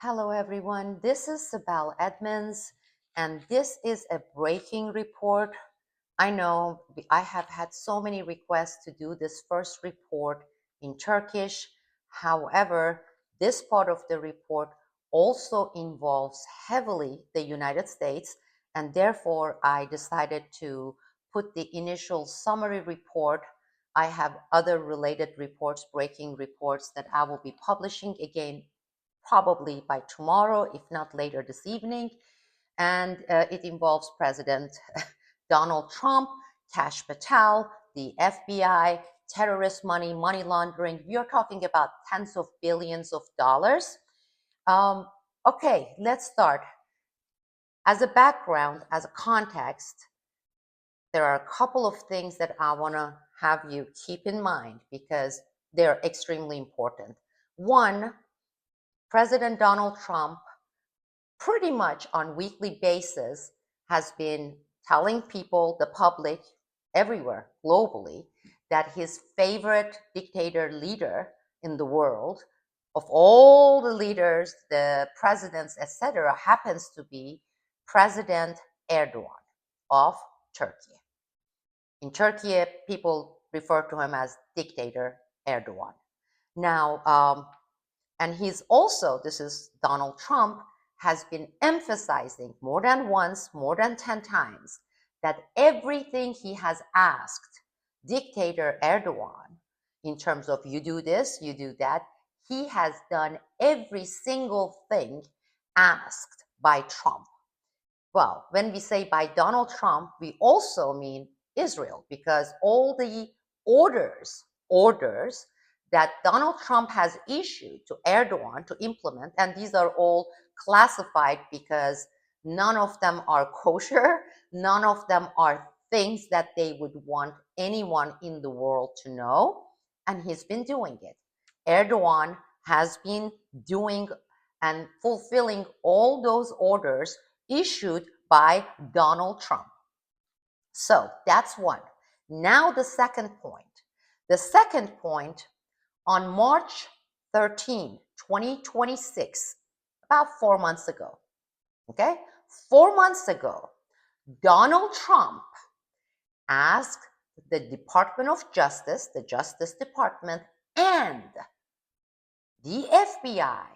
Hello, everyone. This is Sibel Edmonds, and this is a breaking report. I know I have had so many requests to do this first report in Turkish. However, this part of the report also involves heavily the United States, and therefore I decided to put the initial summary report. I have other related reports, breaking reports that I will be publishing again probably by tomorrow, if not later this evening. And it involves President Donald Trump, Kash Patel, the FBI, terrorist money, money laundering. We are talking about tens of billions of dollars. Um, okay, let's start. As a background, as a context, there are a couple of things that I want to have you keep in mind because they're extremely important. One, President Donald Trump pretty much on weekly basis has been telling people, the public everywhere globally, that his favorite dictator leader in the world, of all the leaders, the presidents, etc., happens to be President Erdogan of Turkey. In Turkey, people refer to him as dictator Erdogan. Now, and he's also, this is Donald Trump, has been emphasizing more than once, more than 10 times, that everything he has asked dictator Erdogan in terms of you do this, you do that, he has done every single thing asked by Trump. Well, when we say by Donald Trump, we also mean Israel, because all the orders that Donald Trump has issued to Erdogan to implement, and these are all classified because none of them are kosher, none of them are things that they would want anyone in the world to know, and he's been doing it. Erdogan has been doing and fulfilling all those orders issued by Donald Trump. So that's one. Now the second point. The second point, on March 13, 2026, about 4 months ago, okay? 4 months ago, Donald Trump asked the Department of Justice, the Justice Department, and the FBI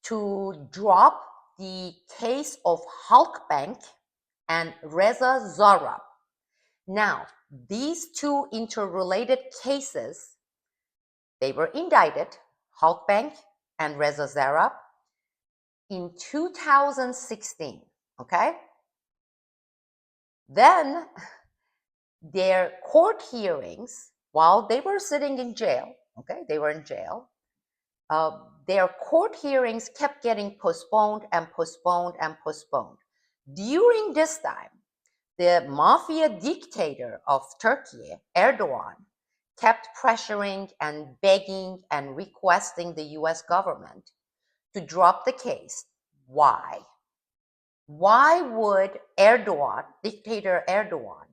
to drop the case of Halkbank and Reza Zarrab. Now, these two interrelated cases, they were indicted, Halkbank and Reza Zarrab, in 2016, okay? Then their court hearings, while they were sitting in jail, okay, they were in jail, their court hearings kept getting postponed and postponed and postponed. During this time, the mafia dictator of Turkey, Erdogan, kept pressuring and begging and requesting the US government to drop the case. Why? Why would Erdogan, dictator Erdogan,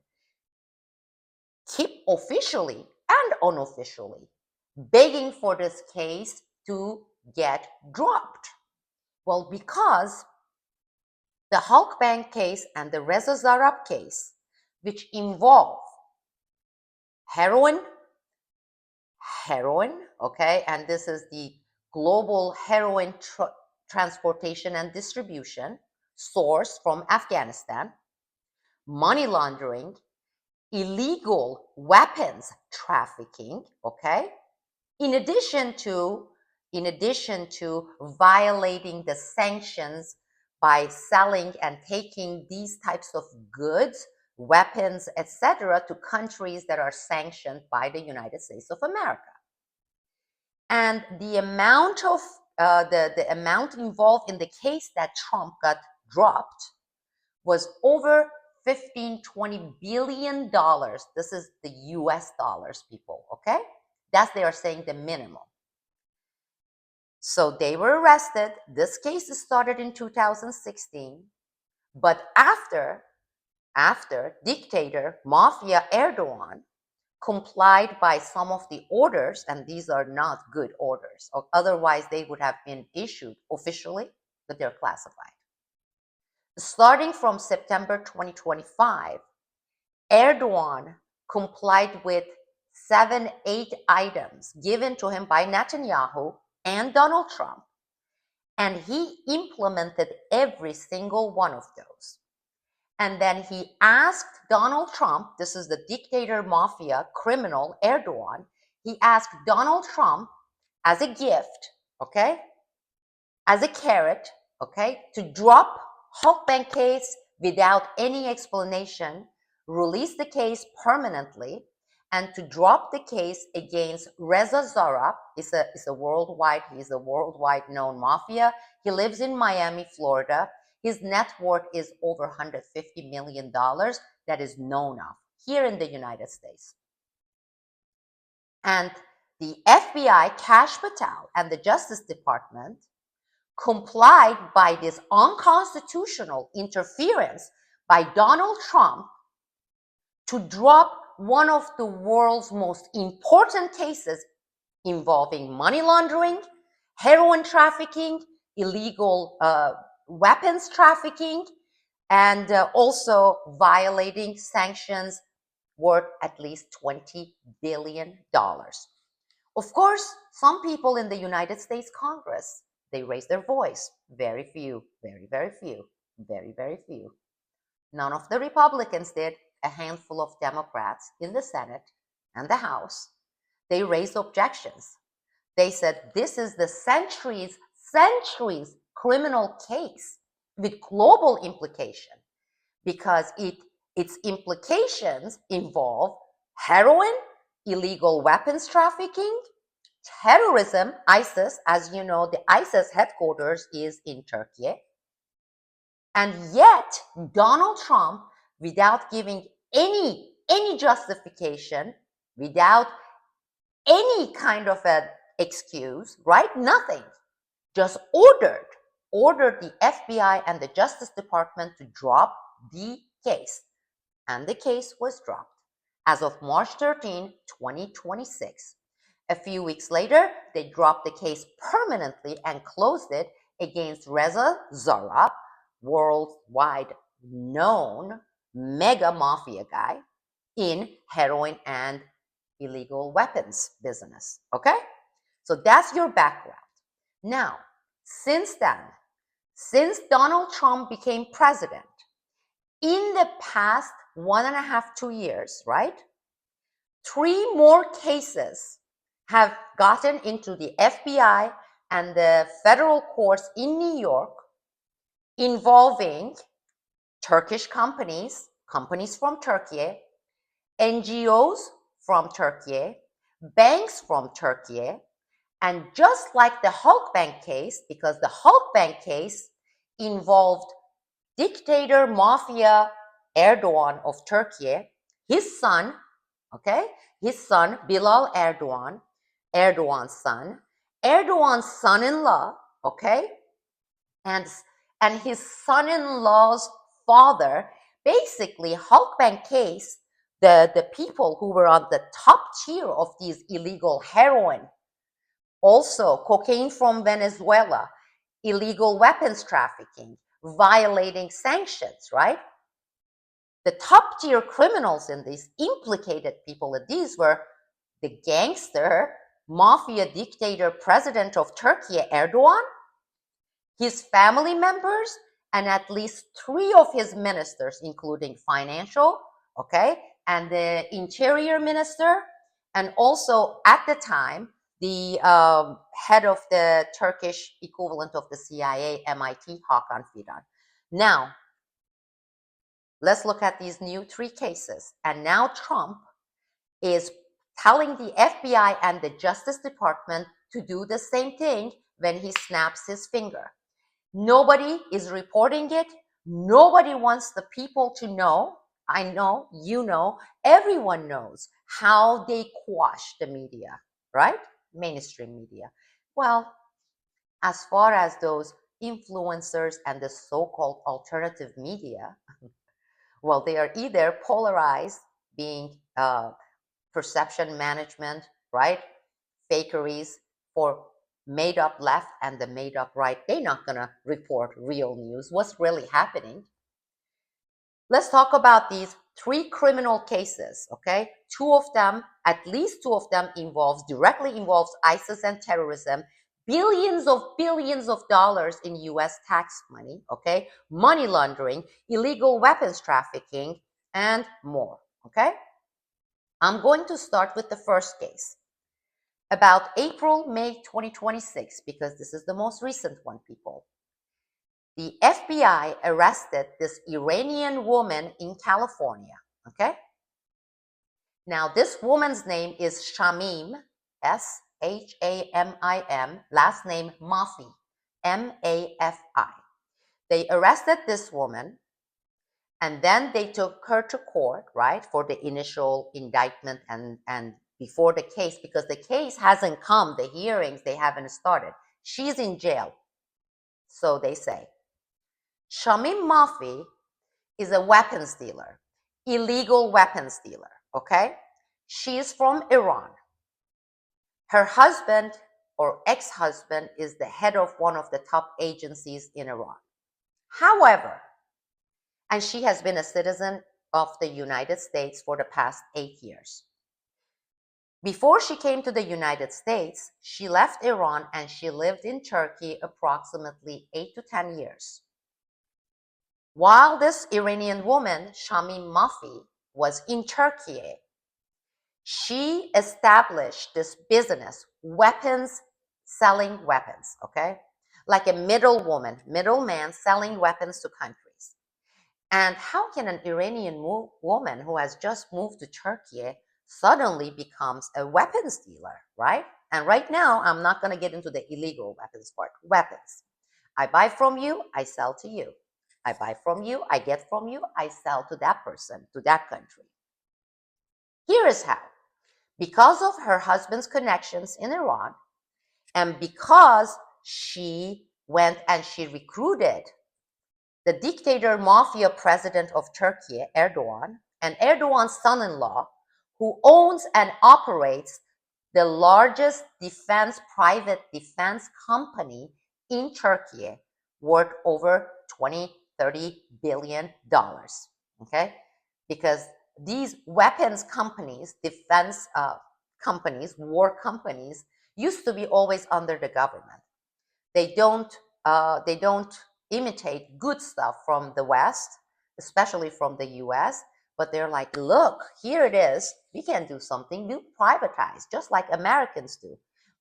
keep officially and unofficially begging for this case to get dropped? Well, because the Halkbank case and the Reza Zarrab case, which involve heroin, okay, and this is the global heroin transportation and distribution source from Afghanistan, money laundering, illegal weapons trafficking, okay, in addition to violating the sanctions by selling and taking these types of goods, weapons, etc., to countries that are sanctioned by the United States of America. And the amount of the amount involved in the case that Trump got dropped was over 15-20 billion dollars. This is the US dollars, people, okay? That's, they are saying, the minimum. So they were arrested. This case started in 2016, but after dictator mafia Erdogan complied by some of the orders, and these are not good orders, or otherwise they would have been issued officially, but they're classified. Starting from September 2025, Erdogan complied with 7, 8 items given to him by Netanyahu and Donald Trump, and he implemented every single one of those. And then he asked Donald Trump, this is the dictator, mafia, criminal, Erdogan, he asked Donald Trump as a gift, okay, as a carrot, okay, to drop Halkbank case without any explanation, release the case permanently, and to drop the case against Reza Zarrab. He's a worldwide known mafia. He lives in Miami, Florida. His net worth is over $150 million that is known of here in the United States. And the FBI, Kash Patel, and the Justice Department complied by this unconstitutional interference by Donald Trump to drop one of the world's most important cases involving money laundering, heroin trafficking, illegal weapons trafficking, and also violating sanctions worth at least $20 billion. Of course, some people in the United States Congress, they raised their voice. Very few, very few, very few. None of the Republicans did. A handful of Democrats in the Senate and the House, they raised objections. They said this is the centuries criminal case with global implication, because its implications involve heroin, illegal weapons trafficking, terrorism, ISIS. As you know, the ISIS headquarters is in Turkey. And yet, Donald Trump, without giving any justification, without any kind of an excuse, right? Nothing. Just ordered the FBI and the Justice Department to drop the case. And the case was dropped as of March 13, 2026. A few weeks later, they dropped the case permanently and closed it against Reza Zarrab, worldwide known mega mafia guy in heroin and illegal weapons business. Okay? So that's your background. Now, since then, since Donald Trump became president, in the past 1.5, 2 years, right? 3 more cases have gotten into the FBI and the federal courts in New York involving Turkish companies from Turkey, NGOs from Turkey, banks from Turkey, and just like the Halkbank case, because the Halkbank case involved dictator mafia Erdogan of Turkey, his son, okay, his son Bilal Erdogan, Erdogan's son-in-law, okay, and his son-in-law's father. Basically, Halkbank case, the people who were on the top tier of these illegal heroin, also cocaine from Venezuela, illegal weapons trafficking, violating sanctions, right? The top tier criminals in these implicated people in these were the gangster, mafia dictator president of Turkey, Erdogan, his family members, and at least 3 of his ministers, including financial, okay, and the interior minister, and also at the time, the head of the Turkish equivalent of the CIA, MIT, Hakan Fidan. Now, let's look at these new 3 cases. And now Trump is telling the FBI and the Justice Department to do the same thing when he snaps his finger. Nobody is reporting it. Nobody wants the people to know. I know, you know, everyone knows how they quash the media, right? Mainstream media. Well, as far as those influencers and the so-called alternative media, well, they are either polarized, being perception management, right? Fakeries for made up left and the made up right. They're not going to report real news, what's really happening. Let's talk about these three criminal cases, okay? Two of them, at least two of them directly involves ISIS and terrorism, billions of dollars in US tax money, okay? Money laundering, illegal weapons trafficking, and more, okay? I'm going to start with the first case. About April, May 2026, because this is the most recent one, people. The FBI arrested this Iranian woman in California, okay? Now, this woman's name is Shamim, Shamim, last name Mafi, Mafi. They arrested this woman, and then they took her to court, right, for the initial indictment and before the case, because the case hasn't come, the hearings, they haven't started. She's in jail, so they say. Shamim Mafi is a weapons dealer, illegal weapons dealer, okay? She's from Iran. Her husband or ex-husband is the head of one of the top agencies in Iran. However, and she has been a citizen of the United States for the past 8 years. Before she came to the United States, she left Iran and she lived in Turkey approximately 8 to 10 years. While this Iranian woman, Shamim Mafi, was in Turkey, she established this business, selling weapons, okay? Like a middleman selling weapons to countries. And how can an Iranian woman who has just moved to Turkey suddenly becomes a weapons dealer, right? And right now, I'm not going to get into the illegal weapons part. Weapons. I buy from you, I sell to you. I buy from you, I get from you, I sell to that person, to that country. Here is how. Because of her husband's connections in Iran, and because she went and she recruited the dictator mafia president of Turkey, Erdogan, and Erdogan's son-in-law, who owns and operates the largest private defense company in Turkey, worth over 20-30 billion dollars, okay? Because these weapons companies, defense companies, war companies, used to be always under the government. They don't imitate good stuff from the West, especially from the US, but they're like, look, here it is. We can do something. We privatize, just like Americans do.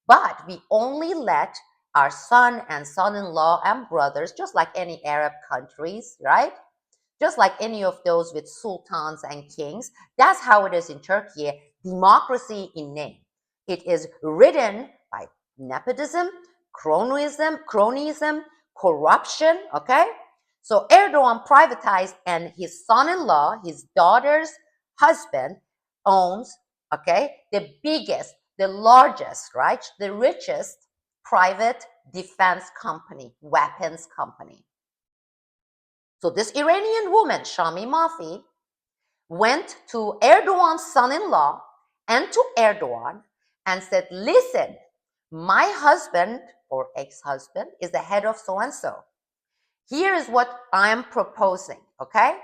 But we only let our son and son-in-law and brothers, just like any Arab countries, right? Just like any of those with sultans and kings. That's how it is in Turkey. Democracy in name. It is ridden by nepotism, cronyism, corruption, okay? So Erdogan privatized, and his son-in-law, his daughter's husband, owns, okay, the biggest, the largest, right, the richest private defense company, weapons company. So this Iranian woman, Shamim Mafi, went to Erdogan's son-in-law and to Erdogan and said, listen, my husband or ex-husband is the head of so-and-so. Here is what I'm proposing, okay?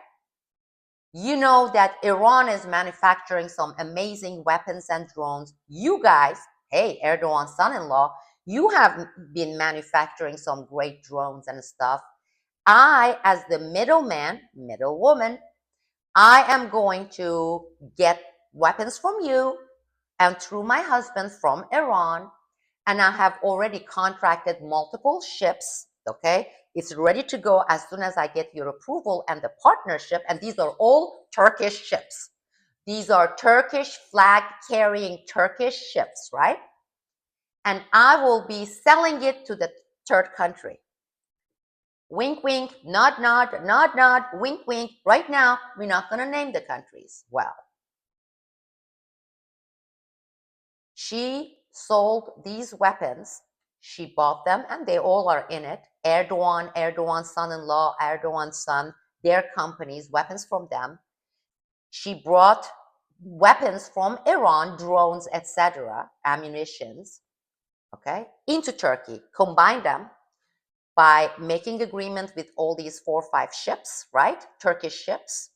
You know that Iran is manufacturing some amazing weapons and drones. You guys, hey, Erdogan's son-in-law, you have been manufacturing some great drones and stuff. I, as the middlewoman, I am going to get weapons from you and through my husband from Iran, and I have already contracted multiple ships, okay? It's ready to go as soon as I get your approval and the partnership, and these are all Turkish ships. These are Turkish flag-carrying Turkish ships, right? And I will be selling it to the third country. Wink, wink, nod, nod, nod, nod, wink, wink. Right now, we're not going to name the countries. Well, she sold these weapons. She bought them, and they all are in it. Erdogan's son-in-law, Erdogan's son, their companies, weapons from them. She brought weapons from Iran, drones, etc., ammunitions, okay, into Turkey, combine them by making agreements with all these 4 or 5 ships, right? Turkish ships.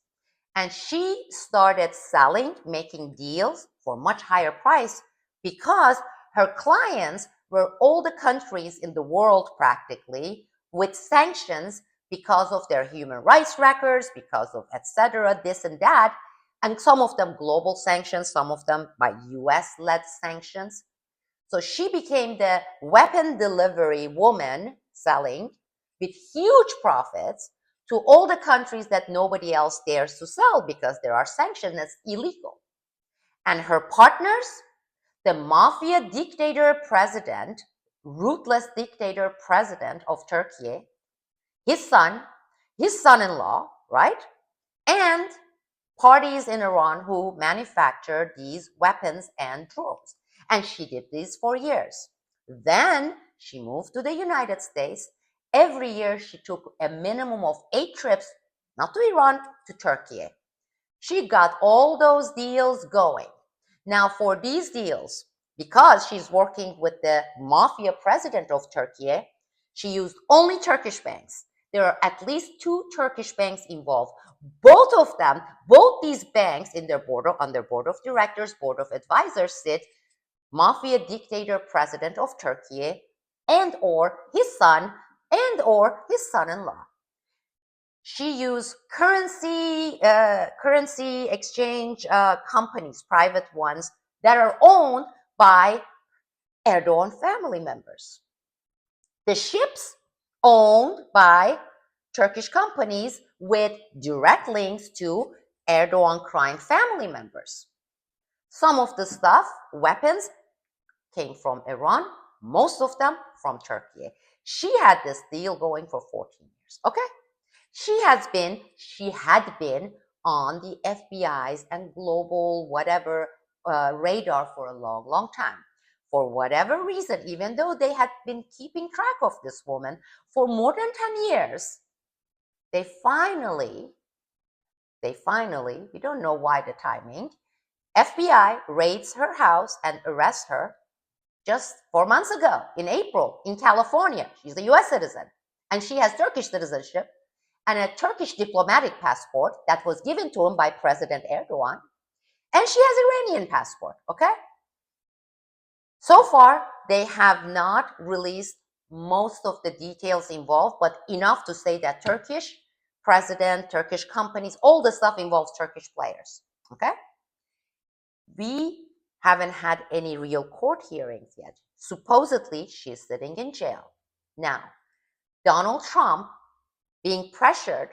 And she started selling, making deals for much higher price because her clients were all the countries in the world practically with sanctions because of their human rights records, because of etc., this and that. And some of them global sanctions, some of them by US-led sanctions. So she became the weapon delivery woman selling with huge profits to all the countries that nobody else dares to sell because there are sanctions that's illegal. And her partners, the mafia dictator president, ruthless dictator president of Turkey, his son, his son-in-law, right? And parties in Iran who manufactured these weapons and drones. And she did this for years. Then she moved to the United States. Every year she took a minimum of 8 trips, not to Iran, to Turkey. She got all those deals going. Now, for these deals, because she's working with the mafia president of Turkey, she used only Turkish banks. There are at least 2 Turkish banks involved. Both of them, both these banks in their on their board of directors, board of advisors sit mafia dictator president of Turkey and or his son and or his son-in-law. She used currency exchange companies, private ones that are owned by Erdogan family members. The ships owned by Turkish companies with direct links to Erdogan crime family members. Some of the stuff, weapons, came from Iran, most of them from Turkey. She had this deal going for 14 years, okay? She had been on the FBI's and global whatever radar for a long, long time. For whatever reason, even though they had been keeping track of this woman for more than 10 years, they finally, we don't know why the timing, FBI raids her house and arrests her just 4 months ago in April in California. She's a US citizen and she has Turkish citizenship and a Turkish diplomatic passport that was given to him by President Erdogan. And she has Iranian passport, okay? So far, they have not released most of the details involved, but enough to say that Turkish president, Turkish companies, all the stuff involves Turkish players, okay? We haven't had any real court hearings yet. Supposedly, she's sitting in jail. Now, Donald Trump, being pressured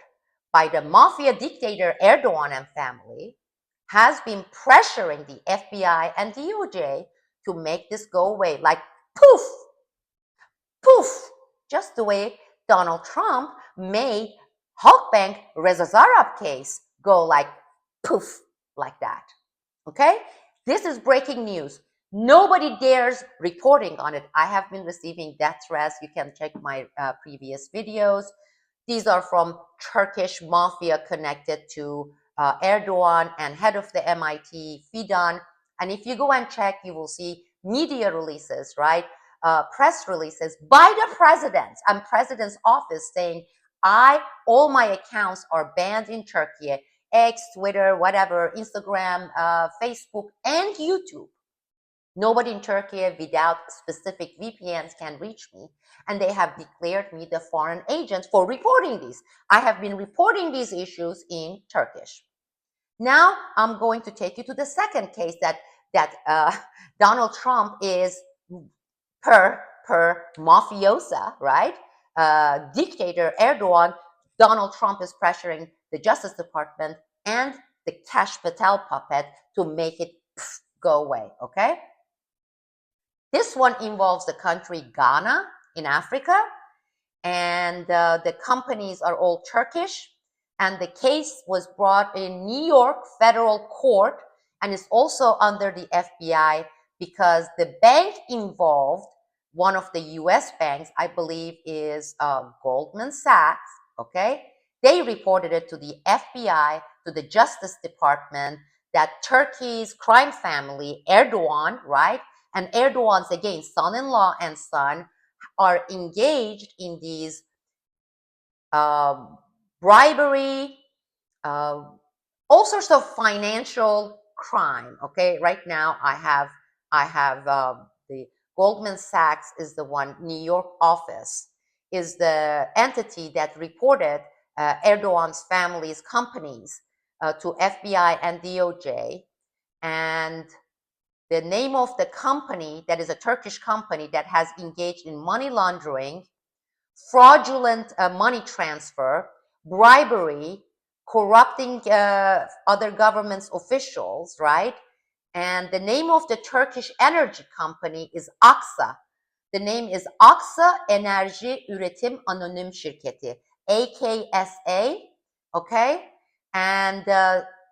by the mafia dictator Erdogan and family, has been pressuring the FBI and DOJ to make this go away. Like poof, poof, just the way Donald Trump made Halkbank Reza Zarrab case go like poof, like that. Okay? This is breaking news. Nobody dares reporting on it. I have been receiving death threats. You can check my previous videos. These are from Turkish mafia connected to Erdogan and head of the MIT, Fidan. And if you go and check, you will see media releases, right? Press releases by the president and president's office saying, all my accounts are banned in Turkey, X, Twitter, whatever, Instagram, Facebook, and YouTube. Nobody in Turkey without specific VPNs can reach me, and they have declared me the foreign agent for reporting these. I have been reporting these issues in Turkish. Now I'm going to take you to the second case that Donald Trump is per mafiosa, right? Dictator Erdogan, Donald Trump is pressuring the Justice Department and the Cash Patel puppet to make it go away, okay? This one involves the country Ghana in Africa, and the companies are all Turkish, and the case was brought in New York federal court and is also under the FBI because the bank involved, one of the US banks, I believe is Goldman Sachs, okay? They reported it to the FBI, to the Justice Department, that Turkey's crime family, Erdogan, right, and Erdogan's, again, son-in-law and son, are engaged in these bribery, uh, all sorts of financial crime. Okay, right now I have the Goldman Sachs is the one, New York office is the entity that reported Erdogan's family's companies to FBI and DOJ, and the name of the company, that is a Turkish company that has engaged in money laundering, fraudulent money transfer, bribery, corrupting other governments' officials, right? And the name of the Turkish energy company is Aksa. The name is Aksa Enerji Üretim Anonim Şirketi, AKSA, okay? And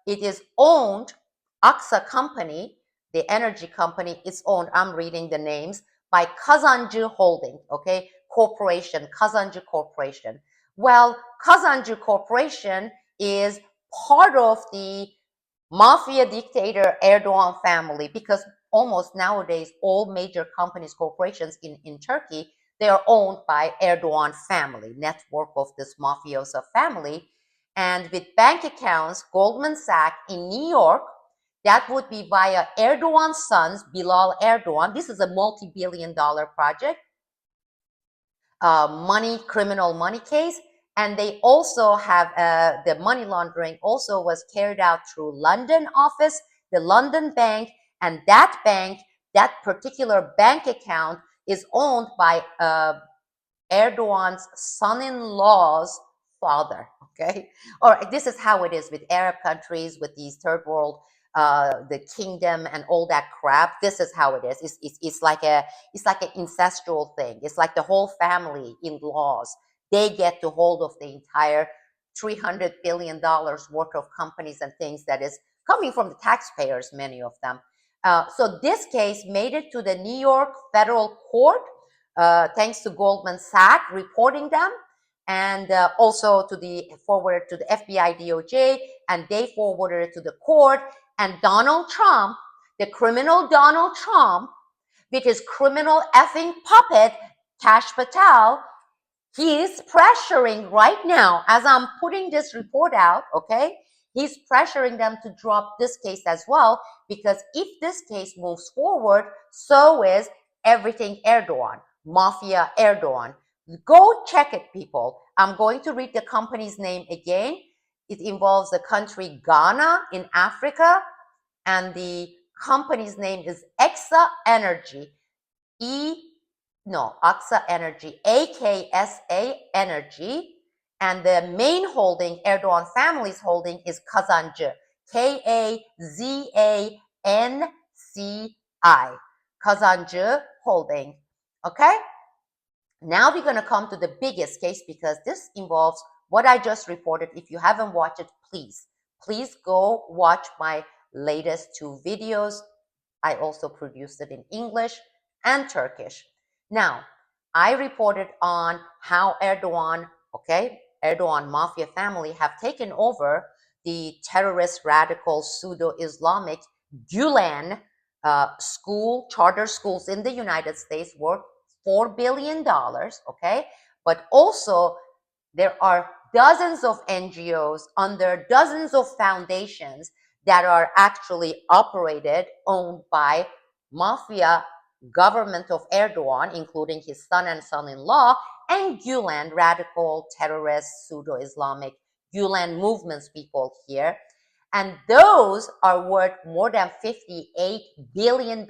it is owned, Aksa company, the energy company, is owned, I'm reading the names, by Kazancı Holding, okay? Corporation, Kazancı Corporation. Well, Kazancı Corporation is part of the mafia dictator Erdogan family, because almost nowadays all major companies, corporations in Turkey, they are owned by Erdogan family, network of this mafioso family. And with bank accounts, Goldman Sachs in New York, that would be via Erdogan's sons, Bilal Erdogan. This is a multi-billion-dollar project, criminal money case. And they also have the money laundering also was carried out through London office, the London bank, and that bank, that particular bank account is owned by Erdogan's son-in-law's father, okay? Or this is how it is with Arab countries, with these third world, the kingdom and all that crap. This is how it is. It's like an incestual thing. It's like the whole family in laws. They get to hold of the entire $300 billion worth of companies and things that is coming from the taxpayers, many of them. So this case made it to the New York federal court, thanks to Goldman Sachs reporting them, and also forwarded to the FBI, DOJ, and they forwarded it to the court. And Donald Trump, the criminal Donald Trump, with his criminal effing puppet, Kash Patel, he is pressuring right now, as I'm putting this report out, okay? He's pressuring them to drop this case as well, because if this case moves forward, so is everything Erdogan, Mafia Erdogan. Go check it, people. I'm going to read the company's name again. It involves the country Ghana in Africa, and the company's name is Aksa Energy, Aksa Energy, AKSA Energy, and the main holding, Erdogan family's holding, is Kazancı, Kazanci, Kazancı Holding. Okay? Now we're going to come to the biggest case, because this involves what I just reported. If you haven't watched it, please go watch my latest 2 videos. I also produced it in English and Turkish. Now, I reported on how Erdogan Mafia family have taken over the terrorist, radical, pseudo-Islamic Gulen charter schools in the United States worth $4 billion, okay? But also, there are dozens of NGOs under dozens of foundations that are actually operated, owned by mafia government of Erdogan, including his son and son-in-law, and Gulen, radical, terrorist, pseudo-Islamic Gulen movements people here. And those are worth more than $58 billion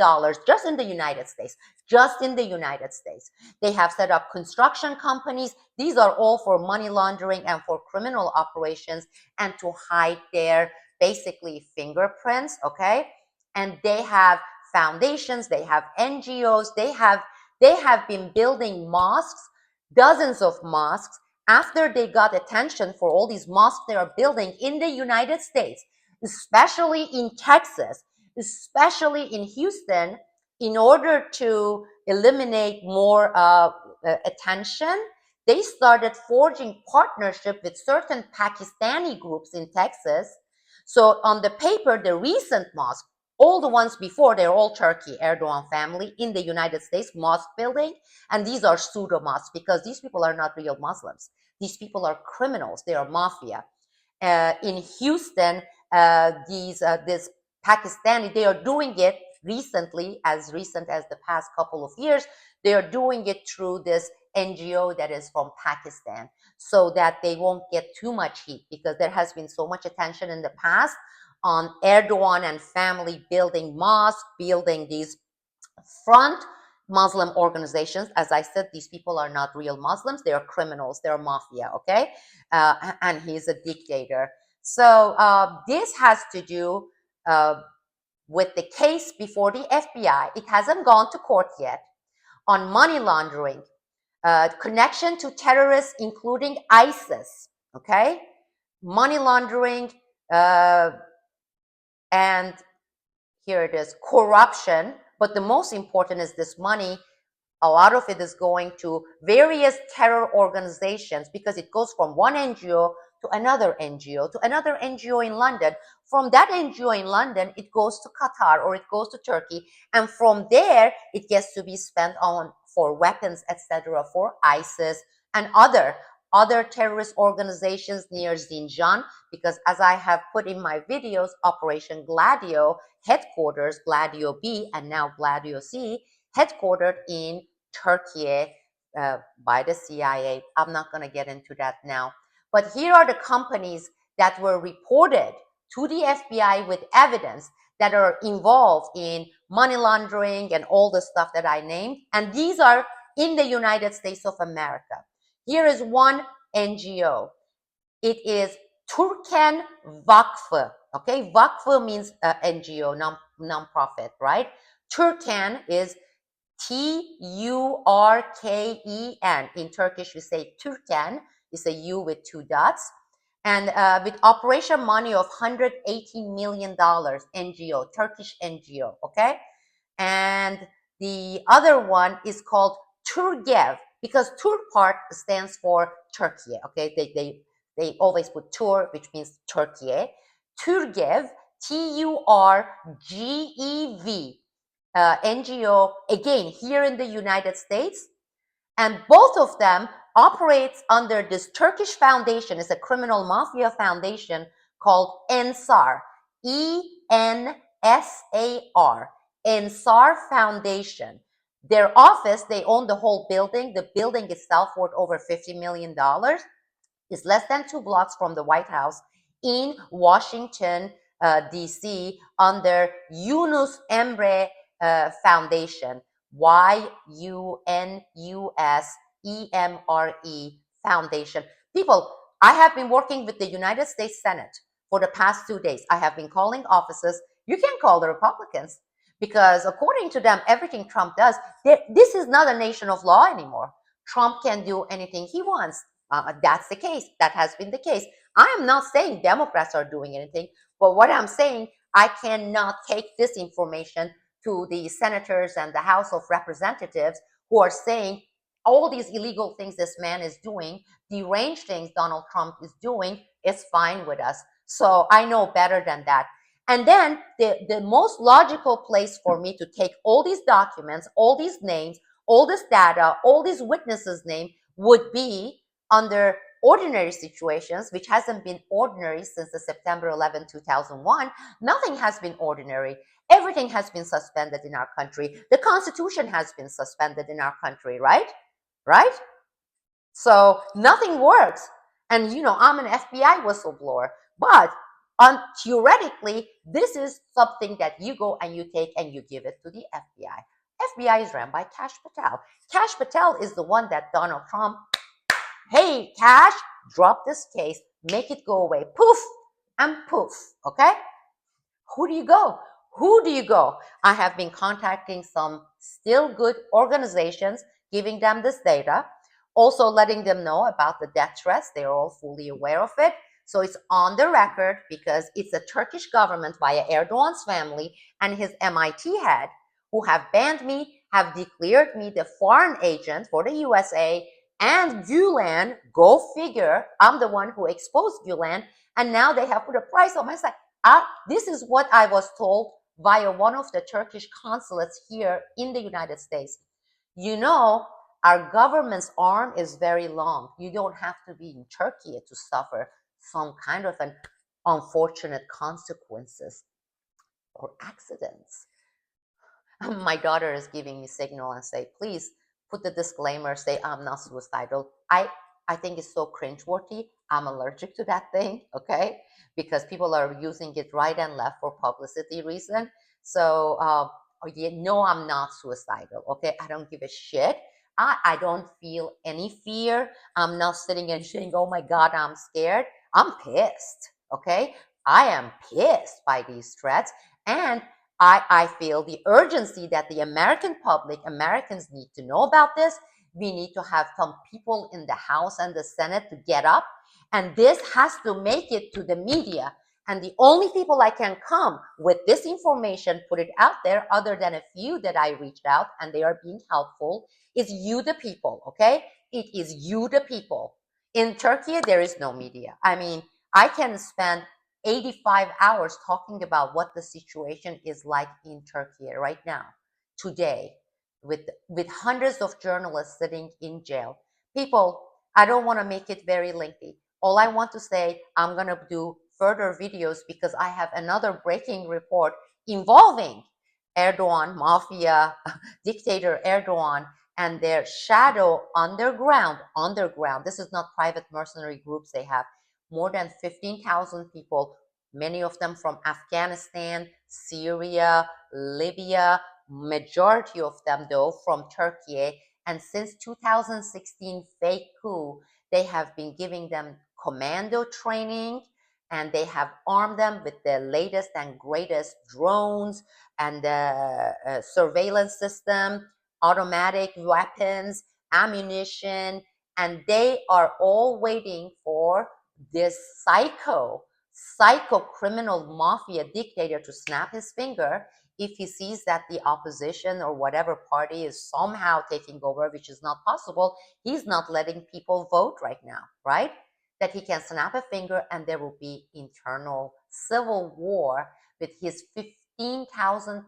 just in the United States. Just in the United States. They have set up construction companies. These are all for money laundering and for criminal operations and to hide their basically fingerprints, okay? And they have foundations, they have NGOs, they have been building mosques, dozens of mosques, after they got attention for all these mosques they are building in the United States, especially in Texas, especially in Houston, in order to eliminate more attention. They started forging partnership with certain Pakistani groups in Texas So on the paper, the recent mosque, all the ones before, they're all Turkey, Erdogan family in the United States mosque building. And these are pseudo mosques because these people are not real Muslims. These people are criminals. They are mafia. In Houston, this Pakistani, they are doing it recently, as recent as the past couple of years. They are doing it through this NGO that is from Pakistan, so that they won't get too much heat, because there has been so much attention in the past on Erdogan and family building mosques, building these front Muslim organizations. As I said, these people are not real Muslims. They are criminals. They're mafia, okay? And he's a dictator. So this has to do with the case before the FBI. It hasn't gone to court yet, on money laundering, connection to terrorists, including ISIS, okay? Money laundering, and here it is, corruption. But the most important is this money. A lot of it is going to various terror organizations, because it goes from one NGO to another NGO to another NGO in London. From that NGO in London, it goes to Qatar or it goes to Turkey. And from there, it gets to be spent on for weapons, etc., for ISIS and other terrorist organizations near Xinjiang. Because as I have put in my videos, Operation Gladio headquarters, Gladio B and now Gladio C, headquartered in Turkey by the CIA. I'm not going to get into that now. But here are the companies that were reported to the FBI with evidence that are involved in money laundering and all the stuff that I named. And these are in the United States of America. Here is one NGO. It is Turken Vakfı. Okay, Vakfı means NGO, non-profit, right? Turken is Turken. In Turkish, we say Türken. It's a U with two dots. And with operation money of $118 million, NGO, Turkish NGO, okay? And the other one is called Turgev, because Turk part stands for Turkey, okay? They always put Tur, which means Turkey. Turgev, Turgev, NGO, again, here in the United States. And both of them operates under this Turkish foundation. It's a criminal mafia foundation called Ensar, ENSAR, Ensar Foundation. Their office, they own the whole building. The building itself worth over $50 million. Is less than 2 blocks from the White House in Washington, D.C., under Yunus Emre Foundation, YUNUSEMRE Foundation. People, I have been working with the United States Senate for the past 2 days. I have been calling offices. You can call the Republicans, because according to them, everything Trump does, this is not a nation of law anymore. Trump can do anything he wants. That's the case. That has been the case. I am not saying Democrats are doing anything, but what I'm saying, I cannot take this information to the senators and the House of Representatives who are saying all these illegal things this man is doing, deranged things Donald Trump is doing, is fine with us. So I know better than that. And then the most logical place for me to take all these documents, all these names, all this data, all these witnesses' names would be under ordinary situations, which hasn't been ordinary since the September 11, 2001. Nothing has been ordinary. Everything has been suspended in our country. The Constitution has been suspended in our country, right? Right? So nothing works. And, I'm an FBI whistleblower. But theoretically, this is something that you go and you take and you give it to the FBI. FBI is ran by Kash Patel. Kash Patel is the one that Donald Trump, hey, Kash, drop this case, make it go away. Poof and poof, okay? Who do you go? Who do you go? I have been contacting some still good organizations, giving them this data, also letting them know about the death threats. They're all fully aware of it. So it's on the record, because it's the Turkish government via Erdogan's family and his MIT head who have banned me, have declared me the foreign agent for the USA, and Gulen, go figure, I'm the one who exposed Gulen, and now they have put a price on my side. This is what I was told via one of the Turkish consulates here in the United States. You know, our government's arm is very long. You don't have to be in Turkey to suffer some kind of an unfortunate consequences or accidents. My daughter is giving me signal and say, please put the disclaimer, say I'm not suicidal. I think it's so cringeworthy. I'm allergic to that thing, okay? Because people are using it right and left for publicity reason. So, yeah, no, I'm not suicidal, okay? I don't give a shit. I don't feel any fear. I'm not sitting and saying, oh my God, I'm scared. I'm pissed, okay? I am pissed by these threats. And I feel the urgency that the American public, Americans need to know about this. We need to have some people in the House and the Senate to get up. And this has to make it to the media. And the only people I can come with this information, put it out there, other than a few that I reached out and they are being helpful, is you, the people, okay? It is you, the people. In Turkey, there is no media. I mean, I can spend 85 hours talking about what the situation is like in Turkey right now, today, with hundreds of journalists sitting in jail. People, I don't want to make it very lengthy. All I want to say, I'm going to do further videos because I have another breaking report involving Erdogan, mafia, dictator Erdogan, and their shadow underground. This is not private mercenary groups they have more than 15,000 people, many of them from Afghanistan, Syria, Libya, majority of them though from Turkey. And since 2016 fake coup, they have been giving them commando training and they have armed them with the latest and greatest drones and the surveillance system, automatic weapons, ammunition, and they are all waiting for this psycho criminal mafia dictator to snap his finger if he sees that the opposition or whatever party is somehow taking over, which is not possible. He's not letting people vote right now, right? That he can snap a finger and there will be internal civil war with his 15,000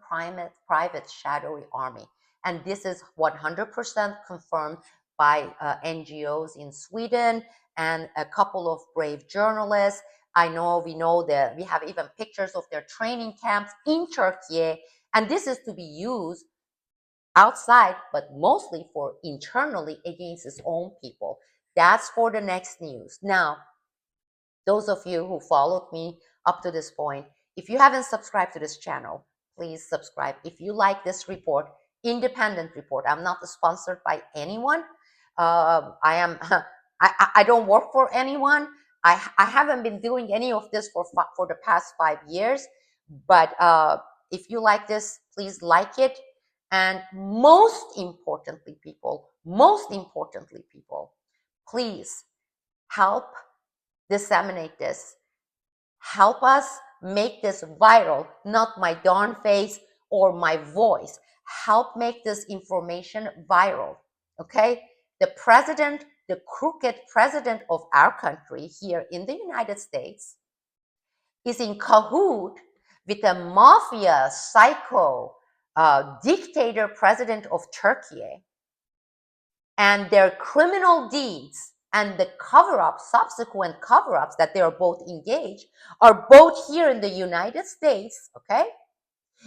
private shadowy army. And this is 100% confirmed by NGOs in Sweden and a couple of brave journalists. We know that we have even pictures of their training camps in Turkey, and this is to be used outside, but mostly for internally against its own people. That's for the next news. Now, those of you who followed me up to this point, if you haven't subscribed to this channel, please subscribe. If you like this report, independent report, I'm not sponsored by anyone. I am. I don't work for anyone. I haven't been doing any of this for the past 5 years. But if you like this, please like it. And most importantly, people, please help disseminate this. Help us make this viral, not my darn face or my voice. Help make this information viral, okay? The president, the crooked president of our country here in the United States is in cahoot with a mafia psycho dictator president of Turkey, and their criminal deeds and the cover-ups, subsequent cover-ups that they are both engaged, are both here in the United States, okay?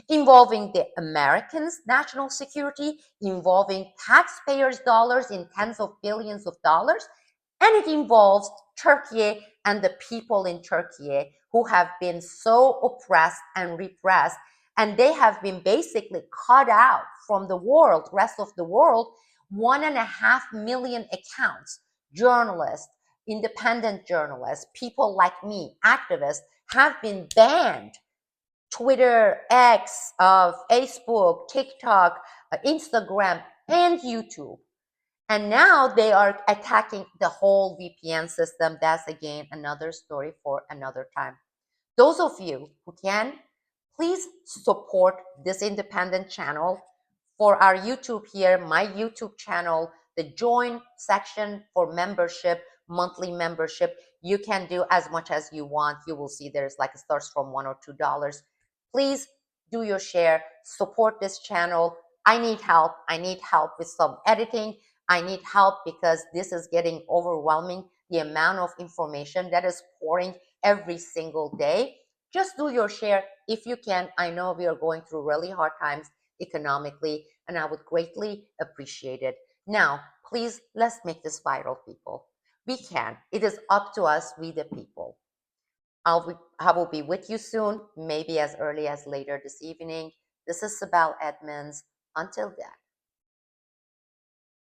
Involving the Americans' national security, involving taxpayers' dollars in tens of billions of dollars, and it involves Turkey and the people in Turkey who have been so oppressed and repressed, and they have been basically cut out from the world, rest of the world. 1.5 million accounts, journalists, independent journalists, people like me, activists, have been banned. Twitter, X, Facebook, TikTok, Instagram, and YouTube. And now they are attacking the whole VPN system. That's again another story for another time. Those of you who can, please support this independent channel. For our YouTube here, my YouTube channel, the join section for membership, monthly membership. You can do as much as you want. You will see there's like it starts from $1 or $2. Please do your share, support this channel. I need help. I need help with some editing. I need help because this is getting overwhelming. The amount of information that is pouring every single day. Just do your share if you can. I know we are going through really hard times economically, and I would greatly appreciate it. Now, please, let's make this viral, people. We can. It is up to us, we the people. I will be with you soon, maybe as early as later this evening. This is Sibel Edmonds. Until then.